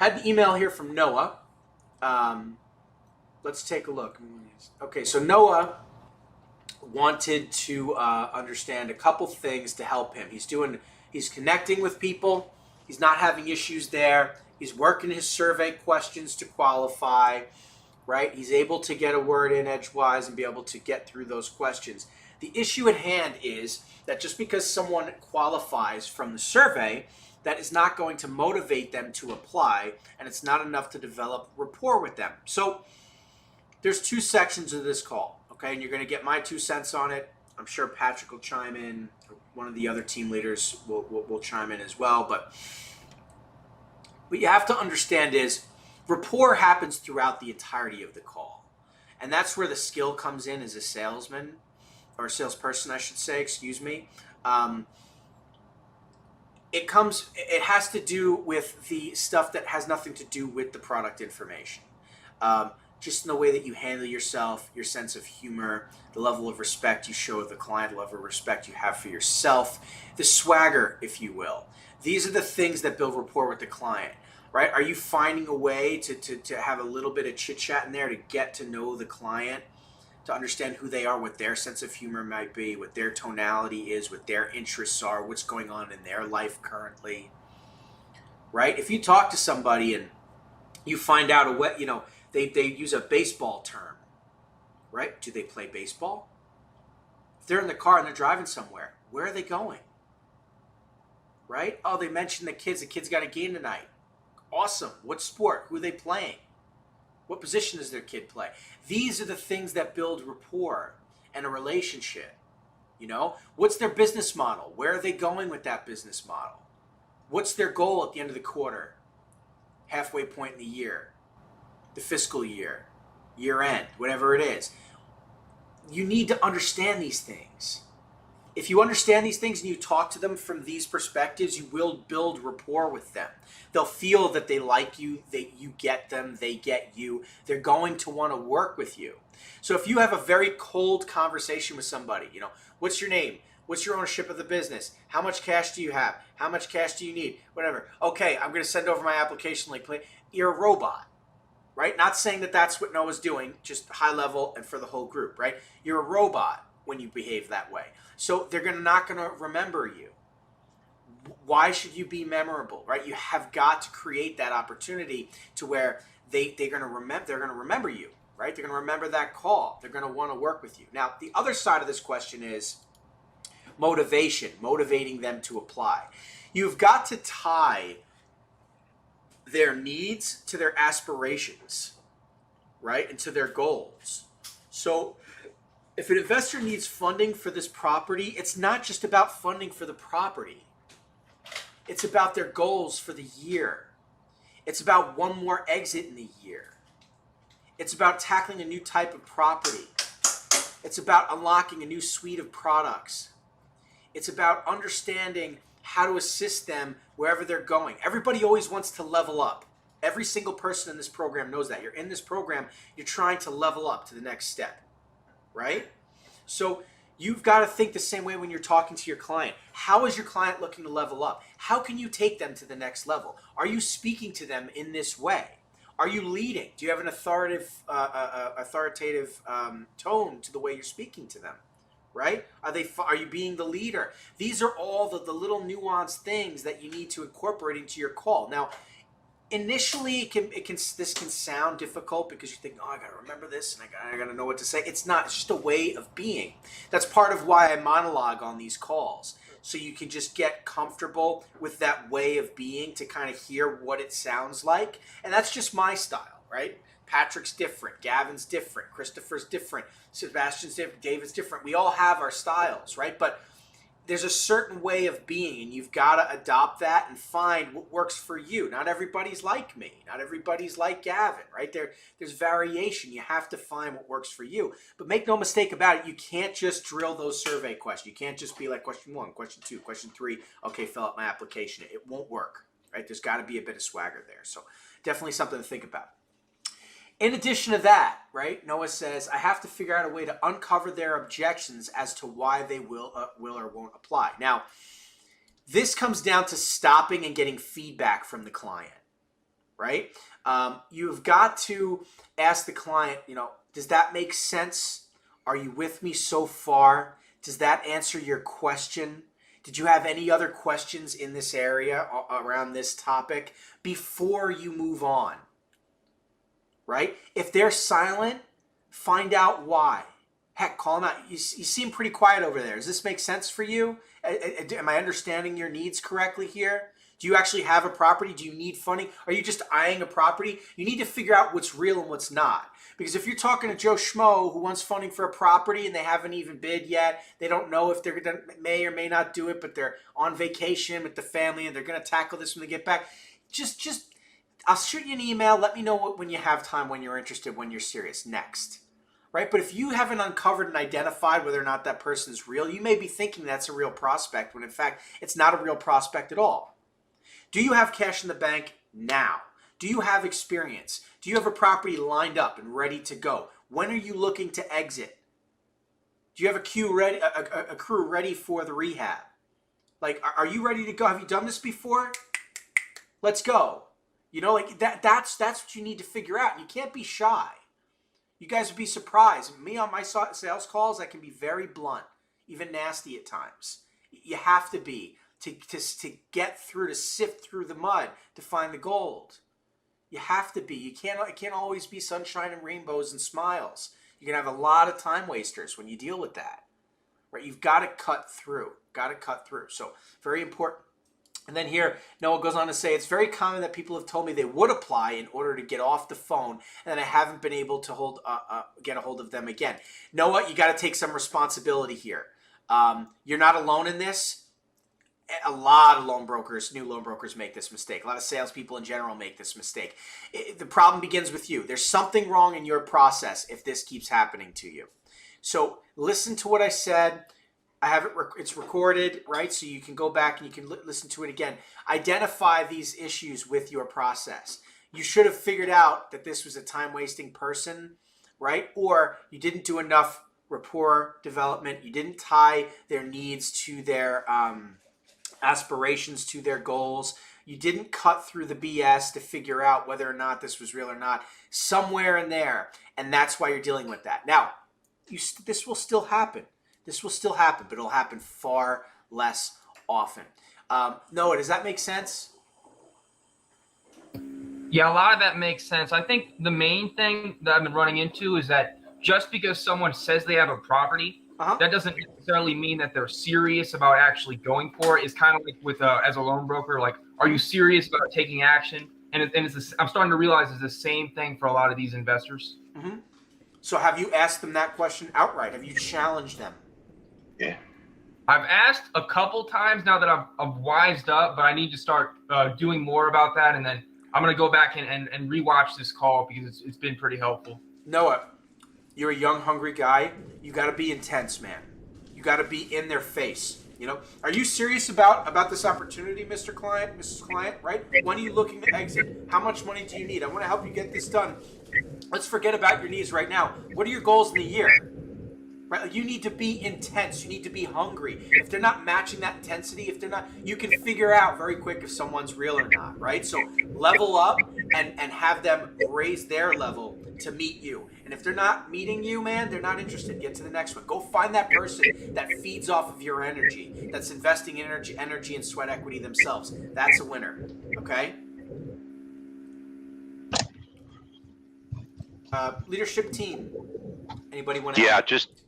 Had an email here from Noah. Let's take a look. Okay, so Noah wanted to understand a couple things to help him. He's connecting with people. He's not having issues there. He's working his survey questions to qualify, right? He's able to get a word in edgewise and be able to get through those questions. The issue at hand is that just because someone qualifies from the survey, that is not going to motivate them to apply, and it's not enough to develop rapport with them. So there's two sections of this call, okay? And you're going to get my 2 cents on it. I'm sure Patrick will chime in. One of the other team leaders will chime in as well. But what you have to understand is rapport happens throughout the entirety of the call. And that's where the skill comes in as a salesman, or a salesperson, I should say, excuse me. It has to do with the stuff that has nothing to do with the product information. Just in the way that you handle yourself, your sense of humor, the level of respect you show the client, the level of respect you have for yourself, the swagger, if you will. These are the things that build rapport with the client, right? Are you finding a way to have a little bit of chit-chat in there to get to know the client, to understand who they are, what their sense of humor might be, what their tonality is, what their interests are, what's going on in their life currently, right? If you talk to somebody and you find out they use a baseball term, right? Do they play baseball? If they're in the car and they're driving somewhere, where are they going? Right? Oh, they mentioned the kids. The kids got a game tonight. Awesome. What sport? Who are they playing? What position does their kid play? These are the things that build rapport and a relationship. What's their business model? Where are they going with that business model? What's their goal at the end of the quarter? Halfway point in the year? The fiscal year, year end, whatever it is. You need to understand these things. If you understand these things and you talk to them from these perspectives, you will build rapport with them. They'll feel that they like you, that you get them, they get you. They're going to want to work with you. So if you have a very cold conversation with somebody, what's your name? What's your ownership of the business? How much cash do you have? How much cash do you need? Whatever. Okay, I'm going to send over my application link. You're a robot. Right? Not saying that that's what Noah's doing, just high level and for the whole group, right? You're a robot when you behave that way. So they're not going to remember you. Why should you be memorable, right? You have got to create that opportunity to where they're going to remember you, right? They're going to remember that call. They're going to want to work with you. Now, the other side of this question is motivating them to apply. You've got to tie their needs to their aspirations, right? And to their goals. So if an investor needs funding for this property, it's not just about funding for the property. It's about their goals for the year. It's about one more exit in the year. It's about tackling a new type of property. It's about unlocking a new suite of products. It's about understanding how to assist them wherever they're going. Everybody always wants to level up. Every single person in this program knows that. You're in this program, you're trying to level up to the next step, right? So you've got to think the same way when you're talking to your client. How is your client looking to level up? How can you take them to the next level? Are you speaking to them in this way? Are you leading? Do you have an authoritative tone to the way you're speaking to them? Right? Are you being the leader? These are all the little nuanced things that you need to incorporate into your call. Now, initially, this can sound difficult because you think, I got to remember this and I got to know what to say. It's not. It's just a way of being. That's part of why I monologue on these calls, so you can just get comfortable with that way of being to kind of hear what it sounds like. And that's just my style, right? Patrick's different, Gavin's different, Christopher's different, Sebastian's different, David's different. We all have our styles, right? But there's a certain way of being, and you've got to adopt that and find what works for you. Not everybody's like me. Not everybody's like Gavin, right? There's variation. You have to find what works for you. But make no mistake about it, you can't just drill those survey questions. You can't just be like question 1, question 2, question 3, okay, fill out my application. It won't work, right? There's got to be a bit of swagger there. So definitely something to think about. In addition to that, right, Noah says, I have to figure out a way to uncover their objections as to why they will or won't apply. Now, this comes down to stopping and getting feedback from the client, right? You've got to ask the client, does that make sense? Are you with me so far? Does that answer your question? Did you have any other questions in this area around this topic before you move on? Right? If they're silent, find out why. Heck, call them out. You seem pretty quiet over there. Does this make sense for you? Am I understanding your needs correctly here? Do you actually have a property? Do you need funding? Are you just eyeing a property? You need to figure out what's real and what's not. Because if you're talking to Joe Schmo who wants funding for a property and they haven't even bid yet, they don't know if they're gonna may or may not do it, but they're on vacation with the family and they're going to tackle this when they get back. Just I'll shoot you an email. Let me know when you have time, when you're interested, when you're serious. Next. Right? But if you haven't uncovered and identified whether or not that person is real, you may be thinking that's a real prospect when in fact it's not a real prospect at all. Do you have cash in the bank now? Do you have experience? Do you have a property lined up and ready to go? When are you looking to exit? Do you have a crew ready for the rehab? Like, are you ready to go? Have you done this before? Let's go. That's what you need to figure out. You can't be shy. You guys would be surprised. Me on my sales calls, I can be very blunt, even nasty at times. You have to be to get through, to sift through the mud to find the gold. You have to be. It can't always be sunshine and rainbows and smiles. You're going to have a lot of time wasters when you deal with that. Right? You've got to cut through. So very important. And then here, Noah goes on to say, it's very common that people have told me they would apply in order to get off the phone, and I haven't been able to get a hold of them again. Noah, you got to take some responsibility here. You're not alone in this. A lot of new loan brokers make this mistake. A lot of salespeople in general make this mistake. The problem begins with you. There's something wrong in your process if this keeps happening to you. So listen to what I said. I have it. It's recorded, right? So you can go back and you can listen to it again. Identify these issues with your process. You should have figured out that this was a time-wasting person, right? Or you didn't do enough rapport development. You didn't tie their needs to their aspirations, to their goals. You didn't cut through the BS to figure out whether or not this was real or not. Somewhere in there, and that's why you're dealing with that. Now, this will still happen. But it'll happen far less often. Noah, does that make sense? Yeah, a lot of that makes sense. I think the main thing that I've been running into is that just because someone says they have a property, that doesn't necessarily mean that they're serious about actually going for it. It's kind of like with as a loan broker, like, are you serious about taking action? And I'm starting to realize it's the same thing for a lot of these investors. Mm-hmm. So have you asked them that question outright? Have you challenged them? Yeah. I've asked a couple times now that I've wised up, but I need to start doing more about that. And then I'm going to go back and rewatch this call because it's been pretty helpful. Noah, you're a young, hungry guy. You got to be intense, man. You got to be in their face. Are you serious about this opportunity, Mr. Client, Mrs. Client, right? When are you looking to exit? How much money do you need? I want to help you get this done. Let's forget about your needs right now. What are your goals in the year? Right? You need to be intense. You need to be hungry. If they're not matching that intensity, you can figure out very quick if someone's real or not, right? So level up and have them raise their level to meet you. And if they're not meeting you, man, they're not interested. Get to the next one. Go find that person that feeds off of your energy, that's investing in energy and sweat equity themselves. That's a winner, okay? Leadership team. Anybody want to?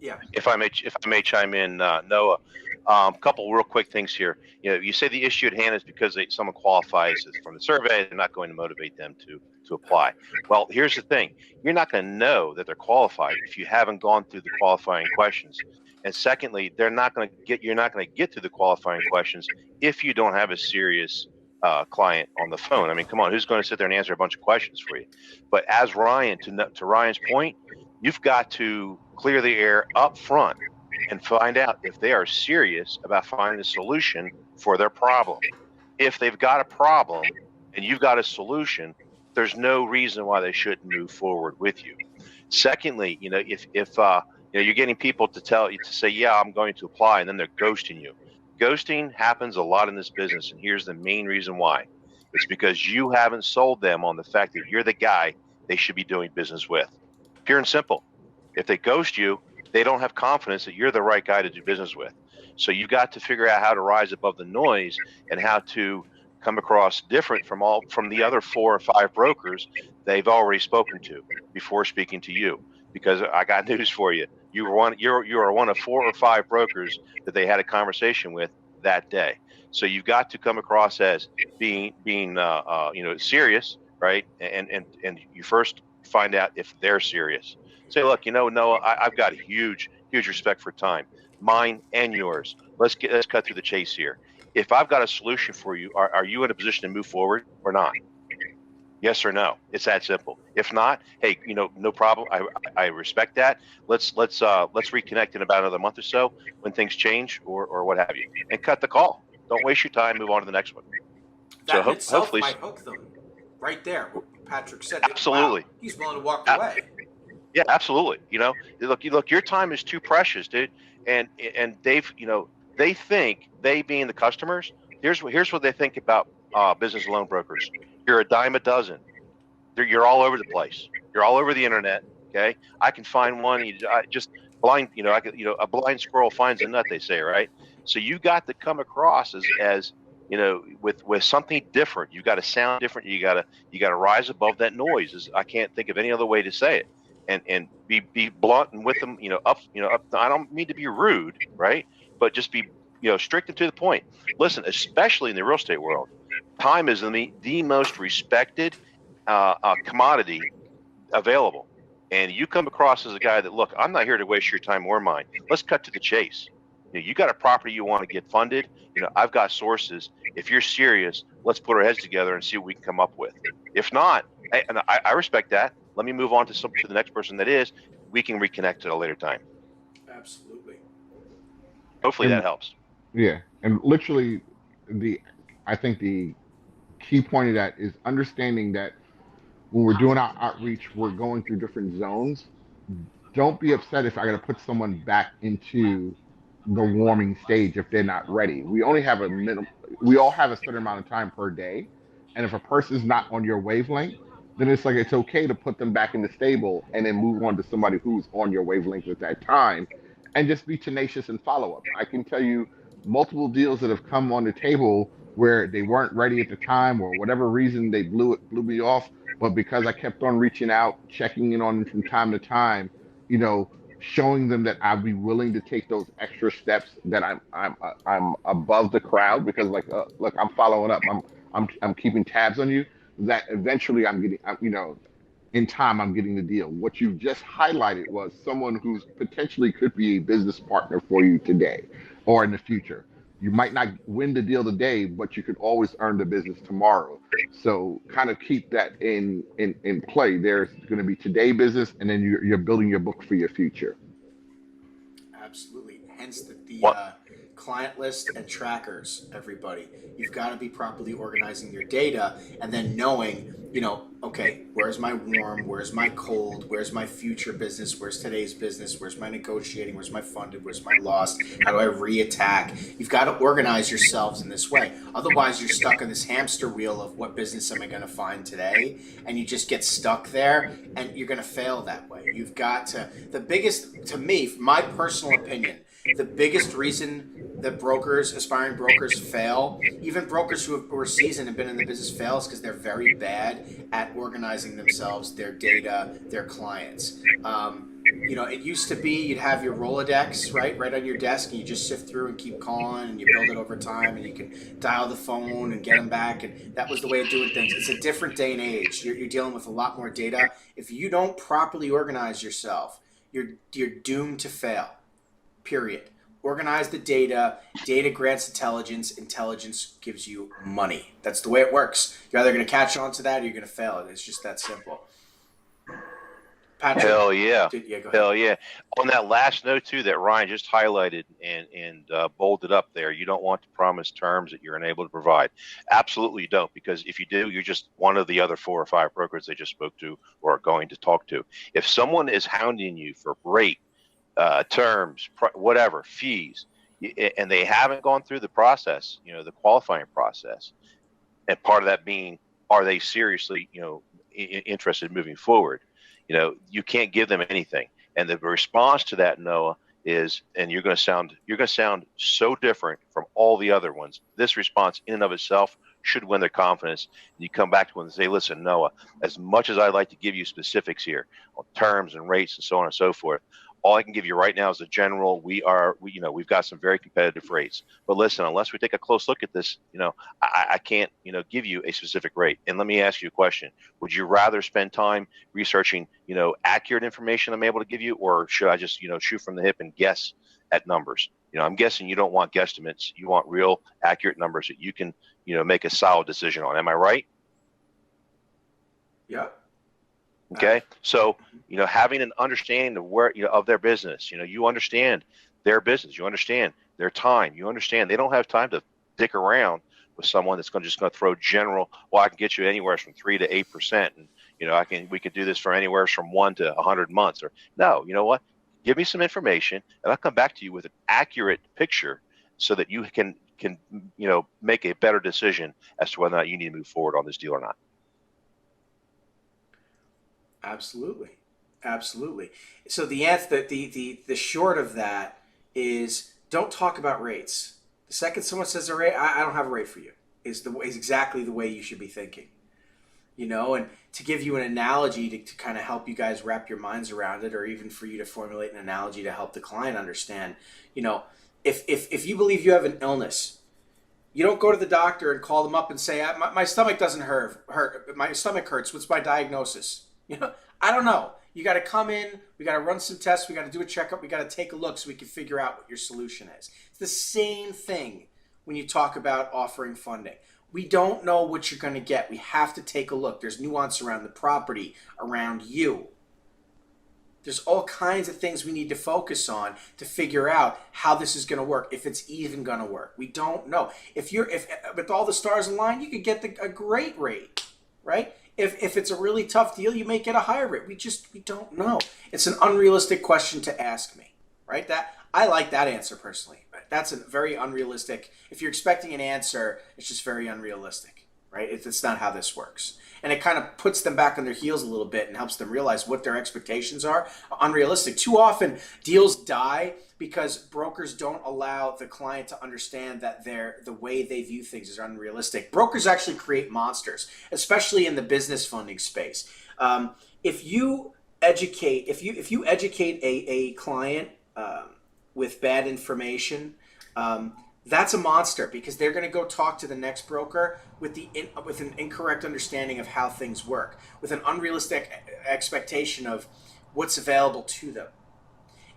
Yeah. If I may chime in, Noah. A couple real quick things here. You say the issue at hand is because someone qualifies from the survey. They're not going to motivate them to apply. Well, here's the thing: you're not going to know that they're qualified if you haven't gone through the qualifying questions. And secondly, you're not going to get to the qualifying questions if you don't have a serious client on the phone. I mean, come on, who's going to sit there and answer a bunch of questions for you? But as Ryan, to Ryan's point, you've got to clear the air up front and find out if they are serious about finding a solution for their problem. If they've got a problem and you've got a solution, there's no reason why they shouldn't move forward with you. Secondly, if you're getting people to say, yeah, I'm going to apply, and then they're ghosting you. Ghosting happens a lot in this business, and here's the main reason why. It's because you haven't sold them on the fact that you're the guy they should be doing business with. Pure and simple. If they ghost you, they don't have confidence that you're the right guy to do business with. So you've got to figure out how to rise above the noise and how to come across different from the other 4 or 5 brokers they've already spoken to before speaking to you. Because I got news for you. You are one of 4 or 5 brokers that they had a conversation with that day. So you've got to come across as being serious, right? And you first find out if they're serious. Say, look, Noah, I've got huge respect for time, mine and yours. Let's cut through the chase here. If I've got a solution for you, are you in a position to move forward or not? Yes or no. It's that simple. If not, hey, no problem. I respect that. Let's reconnect in about another month or so when things change or what have you, and cut the call. Don't waste your time. Move on to the next one. That so itself hopefully might hook them right there. What Patrick said. Absolutely. Wow, he's willing to walk away. Yeah, absolutely. Look, your time is too precious, dude. And Dave, they think, they being the customers, here's what they think about business loan brokers. You're a dime a dozen. You're all over the place. You're all over the internet. Okay, I can find one. Just blind. A blind squirrel finds a nut. They say, right? So you got to come across as with something different. You got to sound different. You got to rise above that noise. I can't think of any other way to say it. And be blunt and with them. Up. I don't mean to be rude, right? But just be strict and to the point. Listen, especially in the real estate world. Time is the most respected commodity available. And you come across as a guy that, look, I'm not here to waste your time or mine. Let's cut to the chase. You got a property you want to get funded. I've got sources. If you're serious, let's put our heads together and see what we can come up with. If not, and I respect that. Let me move on to the next person that is. We can reconnect at a later time. Absolutely. Hopefully that helps. Yeah. And literally, I think the key point of that is understanding that when we're doing our outreach, we're going through different zones. Don't be upset if I got to put someone back into the warming stage if they're not ready. We only have we all have a certain amount of time per day. And if a person's not on your wavelength, then it's okay to put them back in the stable and then move on to somebody who's on your wavelength at that time, and just be tenacious and follow up. I can tell you multiple deals that have come on the table where they weren't ready at the time, or whatever reason they blew me off, but because I kept on reaching out, checking in on them from time to time, showing them that I'd be willing to take those extra steps, that I'm above the crowd, because look, I'm following up, I'm keeping tabs on you, that eventually in time I'm getting the deal. What you just highlighted was someone who's potentially could be a business partner for you today or in the future. You might not win the deal today, but you could always earn the business tomorrow. So kind of keep that in play. There's going to be today business, and then you're building your book for your future. Absolutely. Hence the client list and trackers, everybody. You've got to be properly organizing your data and then knowing, okay, where's my warm, where's my cold, where's my future business, where's today's business, where's my negotiating, where's my funded, where's my lost, how do I re-attack? You've got to organize yourselves in this way. Otherwise, you're stuck in this hamster wheel of what business am I going to find today? And you just get stuck there and you're going to fail that way. You've got to, to me, my personal opinion, the biggest reason that aspiring brokers fail, even brokers who are seasoned and been in the business fails, because they're very bad at organizing themselves, their data, their clients. It used to be you'd have your Rolodex right on your desk, and you just sift through and keep calling, and you build it over time, and you can dial the phone and get them back, and that was the way of doing things. It's a different day and age. You're dealing with a lot more data. If you don't properly organize yourself, you're doomed to fail. Period. Organize the data. Data grants intelligence. Intelligence gives you money. That's the way it works. You're either going to catch on to that or you're going to fail it. It's just that simple. Patrick, Hell yeah. Go ahead. Hell yeah. On that last note, too, that Ryan just highlighted and bolded up there, you don't want to promise terms that you're unable to provide. Absolutely you don't, because if you do, you're just one of the other 4 or 5 brokers they just spoke to or are going to talk to. If someone is hounding you for rate, terms, whatever, fees, and they haven't gone through the process, the qualifying process, And part of that being, are they seriously, interested in moving forward? You can't give them anything. And the response to that, Noah, is, and you're going to sound so different from all the other ones. This response in and of itself should win their confidence. And you come back to them and say, listen, Noah, as much as I'd like to give you specifics here on terms and rates and so on and so forth, all I can give you right now is a general. We've got some very competitive rates. But listen, unless we take a close look at this, I can't, give you a specific rate. And let me ask you a question. Would you rather spend time researching, accurate information I'm able to give you, or should I just, shoot from the hip and guess at numbers? I'm guessing you don't want guesstimates. You want real accurate numbers that you can, make a solid decision on. Am I right? Yeah. Okay. So, having an understanding of where, of their business, you understand their business, you understand their time, you understand they don't have time to dick around with someone that's just going to throw general, well, I can get you anywhere from 3 to 8%. And, we could do this for anywhere from 1 to 100 months, or no, you know what? Give me some information and I'll come back to you with an accurate picture so that you can, make a better decision as to whether or not you need to move forward on this deal or not. Absolutely. So the answer, the short of that is, don't talk about rates. The second someone says a rate, I don't have a rate for you, is exactly the way you should be thinking. And to give you an analogy to kind of help you guys wrap your minds around it, or even for you to formulate an analogy to help the client understand, if you believe you have an illness, you don't go to the doctor and call them up and say, my stomach doesn't hurt, my stomach hurts, what's my diagnosis? I don't know. You got to come in, we got to run some tests, we got to do a checkup, we got to take a look so we can figure out what your solution is. It's the same thing when you talk about offering funding. We don't know what you're going to get. We have to take a look. There's nuance around the property, around you. There's all kinds of things we need to focus on to figure out how this is going to work, if it's even going to work. We don't know. If with all the stars aligned, you could get a great rate, right? If it's a really tough deal, you may get a higher rate. We don't know. It's an unrealistic question to ask me, right? I like that answer personally. That's a very unrealistic. If you're expecting an answer, it's just very unrealistic, right? It's not how this works. And it kind of puts them back on their heels a little bit and helps them realize what their expectations are unrealistic. Too often, deals die because brokers don't allow the client to understand that the way they view things is unrealistic. Brokers actually create monsters, especially in the business funding space. If you educate a client with bad information, that's a monster, because they're going to go talk to the next broker with an incorrect understanding of how things work, with an unrealistic expectation of what's available to them.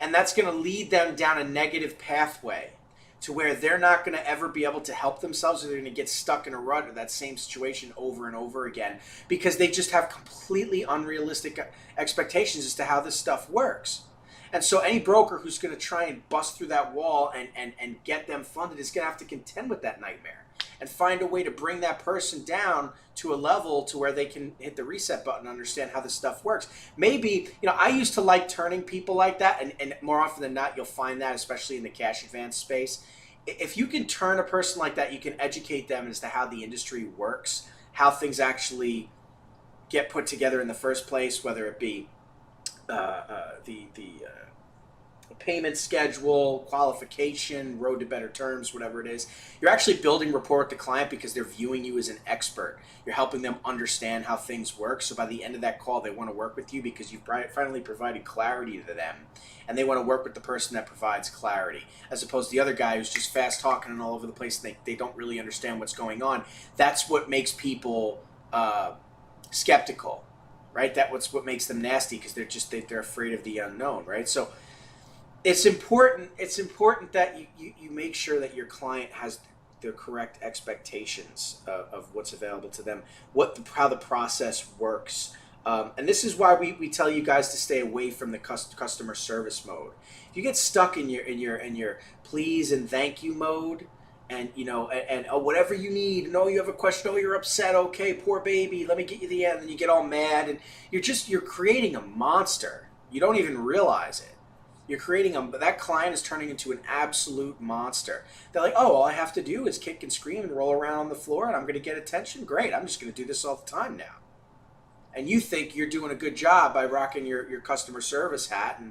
And that's going to lead them down a negative pathway to where they're not going to ever be able to help themselves, or they're going to get stuck in a rut of that same situation over and over again, because they just have completely unrealistic expectations as to how this stuff works. And so any broker who's going to try and bust through that wall and get them funded is going to have to contend with that nightmare and find a way to bring that person down to a level to where they can hit the reset button and understand how this stuff works. Maybe, I used to like turning people like that, and more often than not, you'll find that, especially in the cash advance space. If you can turn a person like that, you can educate them as to how the industry works, how things actually get put together in the first place, whether it be the payment schedule, qualification, road to better terms, whatever it is. You're actually building rapport with the client because they're viewing you as an expert. You're helping them understand how things work. So by the end of that call, they want to work with you because you've finally provided clarity to them. And they want to work with the person that provides clarity, as opposed to the other guy who's just fast talking and all over the place and they don't really understand what's going on. That's what makes people skeptical, right? That's what makes them nasty, because they're afraid of the unknown, right? So it's important that you make sure that your client has the correct expectations of what's available to them, how the process works. And this is why we tell you guys to stay away from the customer service mode. If you get stuck in your please and thank you mode, and oh, whatever you need, no, you have a question, oh, you're upset, okay, poor baby, let me get you the end, and you get all mad, and you're creating a monster. You don't even realize it. You're creating them, but that client is turning into an absolute monster. They're like, oh, all I have to do is kick and scream and roll around on the floor, and I'm going to get attention. Great, I'm just going to do this all the time now. And you think you're doing a good job by rocking your customer service hat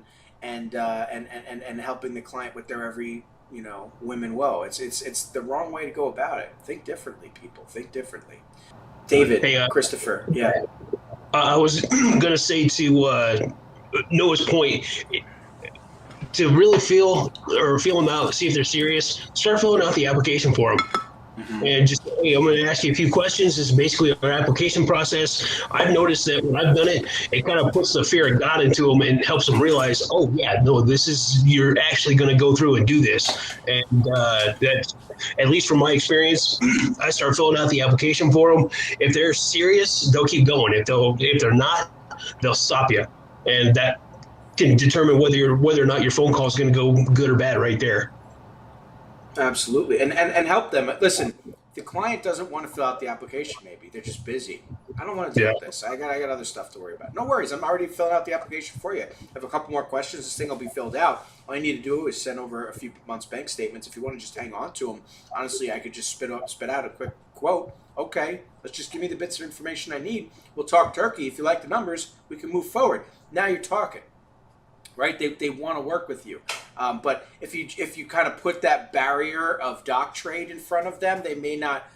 and helping the client with their every whim and woe. It's the wrong way to go about it. Think differently, people. Think differently. David, Hey, Christopher, yeah. I was going to say to Noah's point, to really feel them out, see if they're serious, start filling out the application form. Mm-hmm. And just, hey, I'm going to ask you a few questions. This is basically our application process. I've noticed that when I've done it, it kind of puts the fear of God into them and helps them realize, oh, yeah, no, you're actually going to go through and do this. And that, at least from my experience, I start filling out the application for them. If they're serious, they'll keep going. If they're not, they'll stop you. And that can determine whether or not your phone call is going to go good or bad right there. Absolutely, and help them. Listen, if the client doesn't want to fill out the application, maybe they're just busy. I don't want to deal with this. I got other stuff to worry about. No worries, I'm already filling out the application for you. I have a couple more questions. This thing will be filled out. All you need to do is send over a few months' bank statements. If you want to just hang on to them, honestly, I could just spit out a quick quote. Okay, let's just give me the bits of information I need. We'll talk turkey. If you like the numbers, we can move forward. Now you're talking. Right, they want to work with you, but if you kind of put that barrier of dock trade in front of them, they may not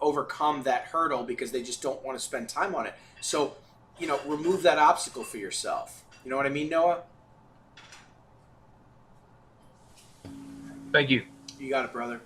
overcome that hurdle because they just don't want to spend time on it. So, remove that obstacle for yourself. You know what I mean, Noah? Thank you. You got it, brother.